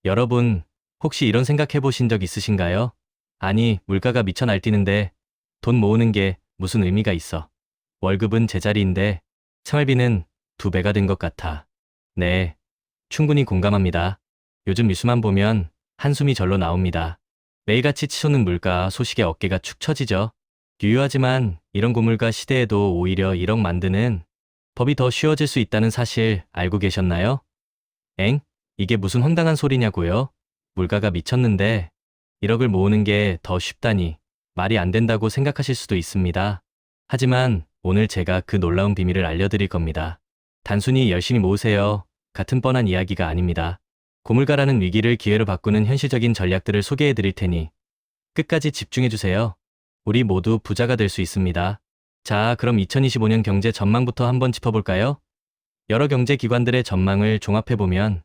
여러분, 혹시 이런 생각 해보신 적 있으신가요? 아니, 물가가 미쳐 날뛰는데 돈 모으는 게 무슨 의미가 있어? 월급은 제자리인데 생활비는 두 배가 된 것 같아. 네, 충분히 공감합니다. 요즘 뉴스만 보면 한숨이 절로 나옵니다. 매일같이 치솟는 물가 소식에 어깨가 축 처지죠. 유효하지만 이런 고물가 시대에도 오히려 1억 만드는 법이 더 쉬워질 수 있다는 사실 알고 계셨나요? 엥? 이게 무슨 황당한 소리냐고요? 물가가 미쳤는데 1억을 모으는 게 더 쉽다니 말이 안 된다고 생각하실 수도 있습니다. 하지만 오늘 제가 그 놀라운 비밀을 알려드릴 겁니다. 단순히 열심히 모으세요. 같은 뻔한 이야기가 아닙니다. 고물가라는 위기를 기회로 바꾸는 현실적인 전략들을 소개해 드릴 테니 끝까지 집중해 주세요. 우리 모두 부자가 될 수 있습니다. 자, 그럼 2025년 경제 전망부터 한번 짚어볼까요? 여러 경제 기관들의 전망을 종합해보면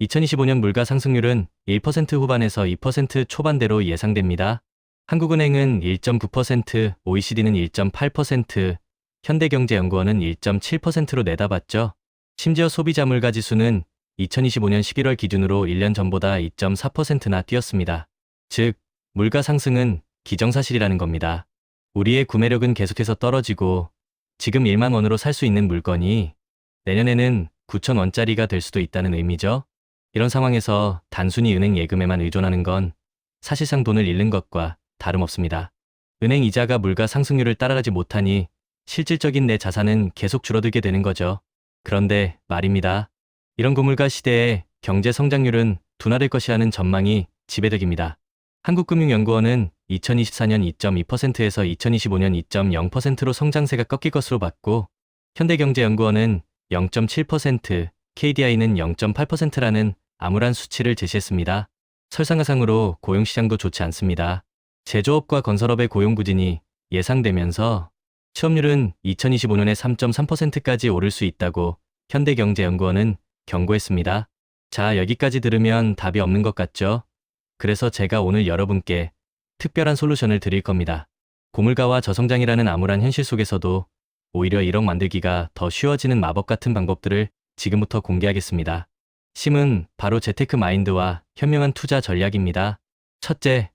2025년 물가 상승률은 1% 후반에서 2% 초반대로 예상됩니다. 한국은행은 1.9%, OECD는 1.8%, 현대경제연구원은 1.7%로 내다봤죠. 심지어 소비자 물가 지수는 2025년 11월 기준으로 1년 전보다 2.4%나 뛰었습니다. 즉, 물가 상승은 기정사실이라는 겁니다. 우리의 구매력은 계속해서 떨어지고 지금 1만 원으로 살 수 있는 물건이 내년에는 9천 원짜리가 될 수도 있다는 의미죠. 이런 상황에서 단순히 은행 예금에만 의존하는 건 사실상 돈을 잃는 것과 다름없습니다. 은행 이자가 물가 상승률을 따라가지 못하니 실질적인 내 자산은 계속 줄어들게 되는 거죠. 그런데 말입니다. 이런 고물가 시대에 경제 성장률은 둔화될 것이라는 전망이 지배적입니다. 한국금융연구원은 2024년 2.2%에서 2025년 2.0%로 성장세가 꺾일 것으로 봤고, 현대경제연구원은 0.7%, KDI는 0.8%라는 암울한 수치를 제시했습니다. 설상가상으로 고용시장도 좋지 않습니다. 제조업과 건설업의 고용 부진이 예상되면서 취업률은 2025년에 3.3%까지 오를 수 있다고 현대경제연구원은 경고했습니다. 자, 여기까지 들으면 답이 없는 것 같죠? 그래서 제가 오늘 여러분께 특별한 솔루션을 드릴 겁니다. 고물가와 저성장이라는 암울한 현실 속에서도 오히려 1억 만들기가 더 쉬워지는 마법 같은 방법들을 지금부터 공개하겠습니다. 심은 바로 재테크 마인드와 현명한 투자 전략입니다. 첫째,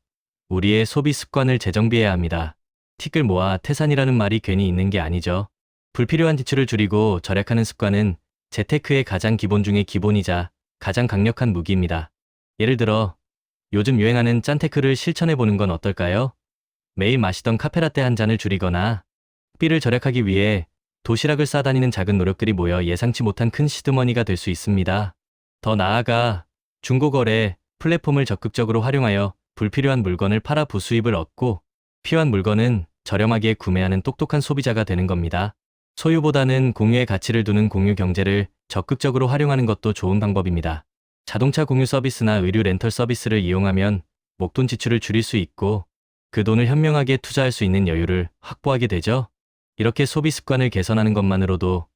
우리의 소비 습관을 재정비해야 합니다. 틱을 모아 태산이라는 말이 괜히 있는 게 아니죠. 불필요한 지출을 줄이고 절약하는 습관은 재테크의 가장 기본 중의 기본이자 가장 강력한 무기입니다. 예를 들어 요즘 유행하는 짠테크를 실천해보는 건 어떨까요? 매일 마시던 카페라떼 한 잔을 줄이거나 식비를 절약하기 위해 도시락을 싸다니는 작은 노력들이 모여 예상치 못한 큰 시드머니가 될 수 있습니다. 더 나아가 중고거래 플랫폼을 적극적으로 활용하여 불필요한 물건을 팔아 부수입을 얻고 필요한 물건은 저렴하게 구매하는 똑똑한 소비자가 되는 겁니다. 소유보다는 공유의 가치를 두는 공유 경제를 적극적으로 활용하는 것도 좋은 방법입니다. 자동차 공유 서비스나 의류 렌털 서비스를 이용하면 목돈 지출을 줄일 수 있고 그 돈을 현명하게 투자할 수 있는 여유를 확보하게 되죠. 이렇게 소비 습관을 개선하는 것만으로도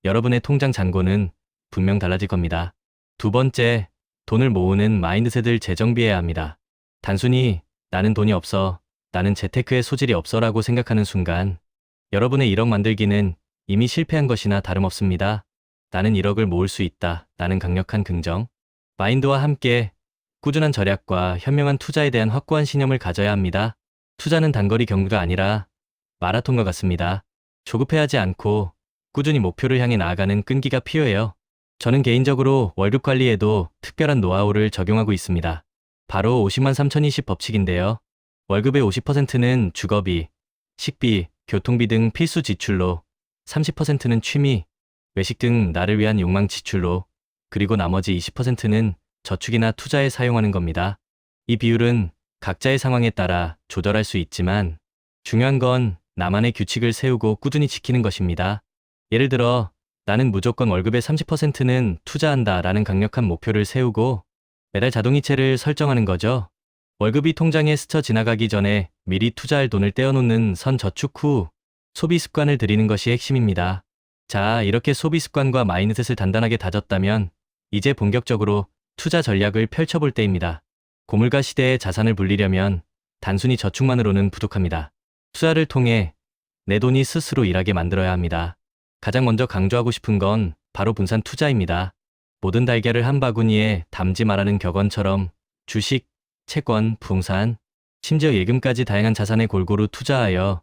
여러분의 통장 잔고는 분명 달라질 겁니다. 두 번째, 돈을 모으는 마인드셋을 재정비해야 합니다. 단순히 나는 돈이 없어, 나는 재테크에 소질이 없어라고 생각하는 순간 여러분의 1억 만들기는 이미 실패한 것이나 다름없습니다. 나는 1억을 모을 수 있다. 나는 강력한 긍정 마인드와 함께 꾸준한 절약과 현명한 투자에 대한 확고한 신념을 가져야 합니다. 투자는 단거리 경주가 아니라 마라톤과 같습니다. 조급해하지 않고 꾸준히 목표를 향해 나아가는 끈기가 필요해요. 저는 개인적으로 월급 관리에도 특별한 노하우를 적용하고 있습니다. 바로 50만 3020 법칙인데요. 월급의 50%는 주거비, 식비, 교통비 등 필수 지출로, 30%는 취미, 외식 등 나를 위한 욕망 지출로, 그리고 나머지 20%는 저축이나 투자에 사용하는 겁니다. 이 비율은 각자의 상황에 따라 조절할 수 있지만 중요한 건 나만의 규칙을 세우고 꾸준히 지키는 것입니다. 예를 들어 나는 무조건 월급의 30%는 투자한다 라는 강력한 목표를 세우고 매달 자동이체를 설정하는 거죠. 월급이 통장에 스쳐 지나가기 전에 미리 투자할 돈을 떼어놓는 선저축 후 소비 습관을 들이는 것이 핵심입니다. 자, 이렇게 소비 습관과 마인드셋을 단단하게 다졌다면 이제 본격적으로 투자 전략을 펼쳐볼 때입니다. 고물가 시대에 자산을 불리려면 단순히 저축만으로는 부족합니다. 투자를 통해 내 돈이 스스로 일하게 만들어야 합니다. 가장 먼저 강조하고 싶은 건 바로 분산 투자입니다. 모든 달걀을 한 바구니에 담지 말라는 격언처럼 주식, 채권, 부동산, 심지어 예금까지 다양한 자산에 골고루 투자하여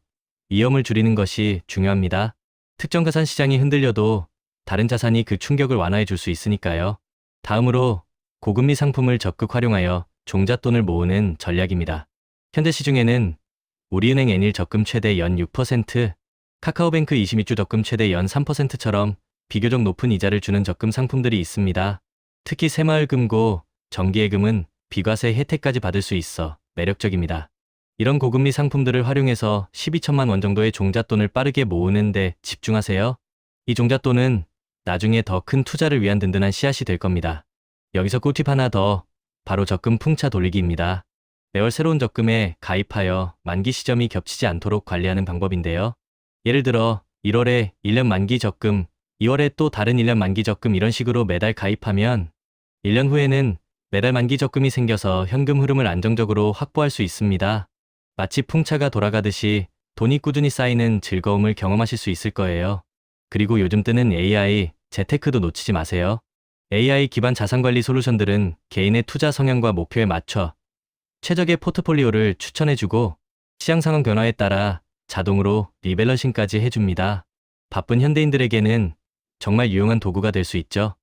위험을 줄이는 것이 중요합니다. 특정 자산 시장이 흔들려도 다른 자산이 그 충격을 완화해 줄 수 있으니까요. 다음으로 고금리 상품을 적극 활용하여 종잣돈을 모으는 전략입니다. 현재 시중에는 우리은행 N일 적금 최대 연 6%, 카카오뱅크 22주 적금 최대 연 3%처럼 비교적 높은 이자를 주는 적금 상품들이 있습니다. 특히 새마을금고, 정기예금은 비과세 혜택까지 받을 수 있어 매력적입니다. 이런 고금리 상품들을 활용해서 12천만 원 정도의 종잣돈을 빠르게 모으는 데 집중하세요. 이 종잣돈은 나중에 더 큰 투자를 위한 든든한 씨앗이 될 겁니다. 여기서 꿀팁 하나 더, 바로 적금 풍차 돌리기입니다. 매월 새로운 적금에 가입하여 만기 시점이 겹치지 않도록 관리하는 방법인데요. 예를 들어 1월에 1년 만기 적금, 2월에 또 다른 1년 만기 적금 이런 식으로 매달 가입하면 1년 후에는 매달 만기 적금이 생겨서 현금 흐름을 안정적으로 확보할 수 있습니다. 마치 풍차가 돌아가듯이 돈이 꾸준히 쌓이는 즐거움을 경험하실 수 있을 거예요. 그리고 요즘 뜨는 AI, 재테크도 놓치지 마세요. AI 기반 자산관리 솔루션들은 개인의 투자 성향과 목표에 맞춰 최적의 포트폴리오를 추천해주고 시장 상황 변화에 따라 자동으로 리밸런싱까지 해줍니다. 바쁜 현대인들에게는 정말 유용한 도구가 될 수 있죠.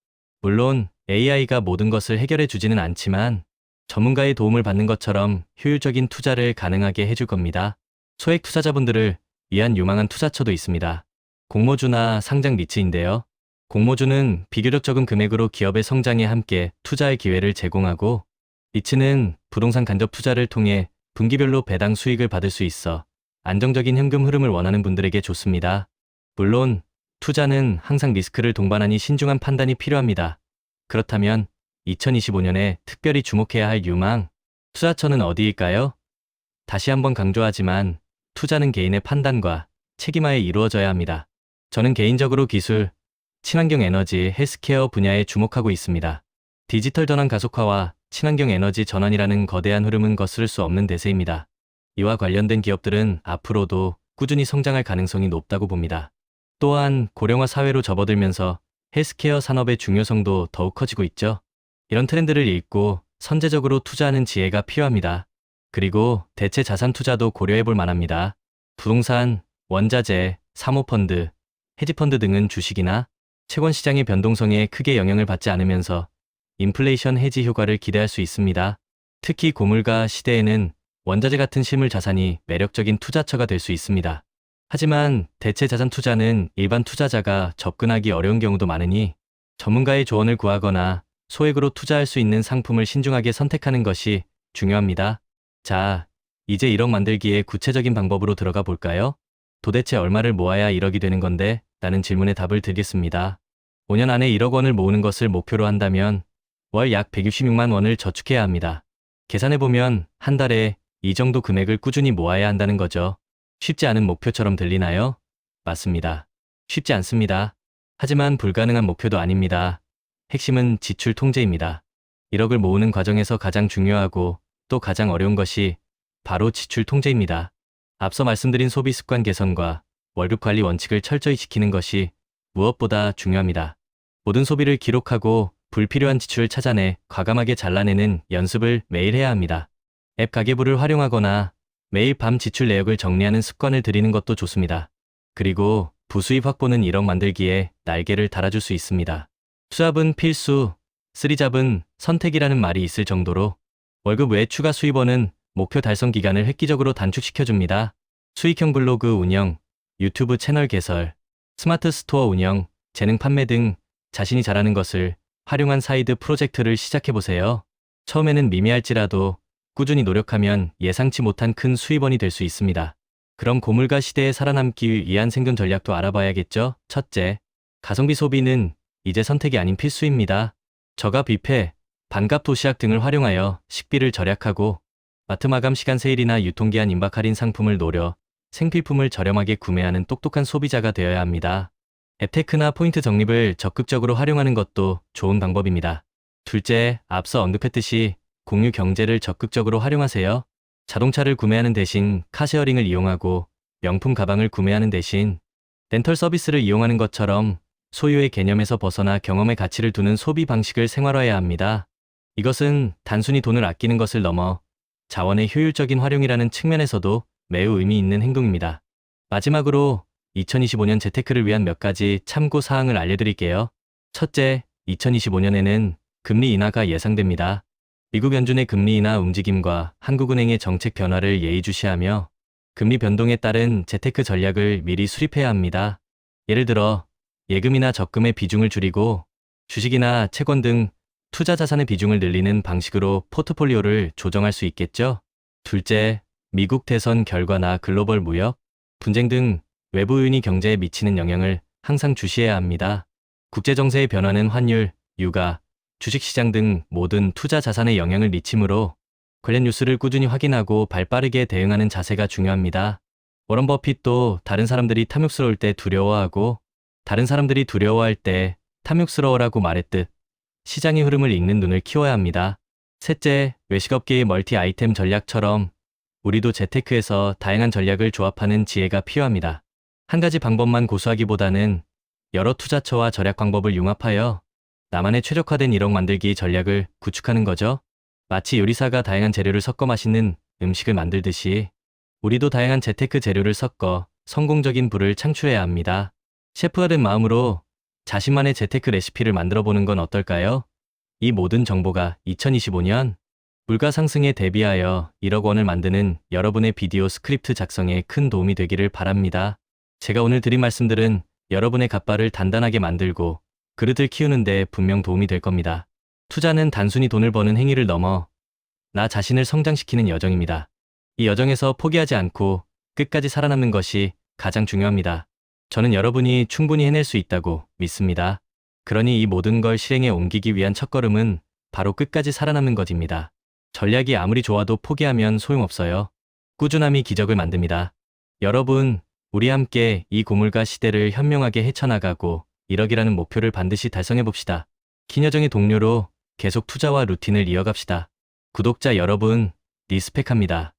물론 AI가 모든 것을 해결해 주지는 않지만 전문가의 도움을 받는 것처럼 효율적인 투자를 가능하게 해줄 겁니다. 소액 투자자분들을 위한 유망한 투자처도 있습니다. 공모주나 상장 리츠인데요. 공모주는 비교적 적은 금액으로 기업의 성장에 함께 투자할 기회를 제공하고, 리츠는 부동산 간접 투자를 통해 분기별로 배당 수익을 받을 수 있어 안정적인 현금 흐름을 원하는 분들에게 좋습니다. 물론 투자는 항상 리스크를 동반하니 신중한 판단이 필요합니다. 그렇다면 2025년에 특별히 주목해야 할 유망 투자처는 어디일까요? 다시 한번 강조하지만 투자는 개인의 판단과 책임하에 이루어져야 합니다. 저는 개인적으로 기술, 친환경 에너지, 헬스케어 분야에 주목하고 있습니다. 디지털 전환 가속화와 친환경 에너지 전환이라는 거대한 흐름은 거스를 수 없는 대세입니다. 이와 관련된 기업들은 앞으로도 꾸준히 성장할 가능성이 높다고 봅니다. 또한 고령화 사회로 접어들면서 헬스케어 산업의 중요성도 더욱 커지고 있죠. 이런 트렌드를 읽고 선제적으로 투자하는 지혜가 필요합니다. 그리고 대체 자산 투자도 고려해 볼 만합니다. 부동산, 원자재, 사모펀드, 헤지펀드 등은 주식이나 채권 시장의 변동성에 크게 영향을 받지 않으면서 인플레이션 해지 효과를 기대할 수 있습니다. 특히 고물가 시대에는 원자재 같은 실물 자산이 매력적인 투자처가 될 수 있습니다. 하지만 대체 자산 투자는 일반 투자자가 접근하기 어려운 경우도 많으니 전문가의 조언을 구하거나 소액으로 투자할 수 있는 상품을 신중하게 선택하는 것이 중요합니다. 자, 이제 1억 만들기의 구체적인 방법으로 들어가 볼까요? 도대체 얼마를 모아야 1억이 되는 건데? 라는 질문에 답을 드리겠습니다. 5년 안에 1억 원을 모으는 것을 목표로 한다면 월 약 166만 원을 저축해야 합니다. 계산해보면 한 달에 이 정도 금액을 꾸준히 모아야 한다는 거죠. 쉽지 않은 목표처럼 들리나요? 맞습니다. 쉽지 않습니다. 하지만 불가능한 목표도 아닙니다. 핵심은 지출 통제입니다. 1억을 모으는 과정에서 가장 중요하고 또 가장 어려운 것이 바로 지출 통제입니다. 앞서 말씀드린 소비 습관 개선과 월급 관리 원칙을 철저히 지키는 것이 무엇보다 중요합니다. 모든 소비를 기록하고 불필요한 지출을 찾아내 과감하게 잘라내는 연습을 매일 해야 합니다. 앱 가계부를 활용하거나 매일 밤 지출 내역을 정리하는 습관을 들이는 것도 좋습니다. 그리고 부수입 확보는 1억 만들기에 날개를 달아줄 수 있습니다. 투잡은 필수, 쓰리잡은 선택이라는 말이 있을 정도로 월급 외 추가 수입원은 목표 달성 기간을 획기적으로 단축시켜줍니다. 수익형 블로그 운영, 유튜브 채널 개설, 스마트 스토어 운영, 재능 판매 등 자신이 잘하는 것을 활용한 사이드 프로젝트를 시작해보세요. 처음에는 미미할지라도 꾸준히 노력하면 예상치 못한 큰 수입원이 될 수 있습니다. 그럼 고물가 시대에 살아남기 위한 생존 전략도 알아봐야겠죠? 첫째, 가성비 소비는 이제 선택이 아닌 필수입니다. 저가 뷔페, 반값 도시락 등을 활용하여 식비를 절약하고 마트 마감 시간 세일이나 유통기한 임박 할인 상품을 노려 생필품을 저렴하게 구매하는 똑똑한 소비자가 되어야 합니다. 앱테크나 포인트 적립을 적극적으로 활용하는 것도 좋은 방법입니다. 둘째, 앞서 언급했듯이 공유 경제를 적극적으로 활용하세요. 자동차를 구매하는 대신 카쉐어링을 이용하고 명품 가방을 구매하는 대신 렌털 서비스를 이용하는 것처럼 소유의 개념에서 벗어나 경험의 가치를 두는 소비 방식을 생활화해야 합니다. 이것은 단순히 돈을 아끼는 것을 넘어 자원의 효율적인 활용이라는 측면에서도 매우 의미 있는 행동입니다. 마지막으로 2025년 재테크를 위한 몇 가지 참고 사항을 알려드릴게요. 첫째, 2025년에는 금리 인하가 예상됩니다. 미국 연준의 금리 인하 움직임과 한국은행의 정책 변화를 예의주시하며 금리 변동에 따른 재테크 전략을 미리 수립해야 합니다. 예를 들어 예금이나 적금의 비중을 줄이고 주식이나 채권 등 투자 자산의 비중을 늘리는 방식으로 포트폴리오를 조정할 수 있겠죠. 둘째, 미국 대선 결과나 글로벌 무역, 분쟁 등 외부 요인이 경제에 미치는 영향을 항상 주시해야 합니다. 국제정세의 변화는 환율, 유가, 주식시장 등 모든 투자 자산에 영향을 미치므로 관련 뉴스를 꾸준히 확인하고 발빠르게 대응하는 자세가 중요합니다. 워런 버핏도 다른 사람들이 탐욕스러울 때 두려워하고 다른 사람들이 두려워할 때 탐욕스러워라고 말했듯 시장의 흐름을 읽는 눈을 키워야 합니다. 셋째, 외식업계의 멀티 아이템 전략처럼 우리도 재테크에서 다양한 전략을 조합하는 지혜가 필요합니다. 한 가지 방법만 고수하기보다는 여러 투자처와 절약 방법을 융합하여 나만의 최적화된 1억 만들기 전략을 구축하는 거죠. 마치 요리사가 다양한 재료를 섞어 맛있는 음식을 만들듯이 우리도 다양한 재테크 재료를 섞어 성공적인 부를 창출해야 합니다. 셰프가 된 마음으로 자신만의 재테크 레시피를 만들어 보는 건 어떨까요? 이 모든 정보가 2025년 물가 상승에 대비하여 1억 원을 만드는 여러분의 비디오 스크립트 작성에 큰 도움이 되기를 바랍니다. 제가 오늘 드린 말씀들은 여러분의 갓바를 단단하게 만들고 그릇을 키우는 데 분명 도움이 될 겁니다. 투자는 단순히 돈을 버는 행위를 넘어 나 자신을 성장시키는 여정입니다. 이 여정에서 포기하지 않고 끝까지 살아남는 것이 가장 중요합니다. 저는 여러분이 충분히 해낼 수 있다고 믿습니다. 그러니 이 모든 걸 실행에 옮기기 위한 첫걸음은 바로 끝까지 살아남는 것입니다. 전략이 아무리 좋아도 포기하면 소용없어요. 꾸준함이 기적을 만듭니다. 여러분, 우리 함께 이 고물가 시대를 현명하게 헤쳐나가고 1억이라는 목표를 반드시 달성해봅시다. 김여정의 동료로 계속 투자와 루틴을 이어갑시다. 구독자 여러분, 리스펙합니다.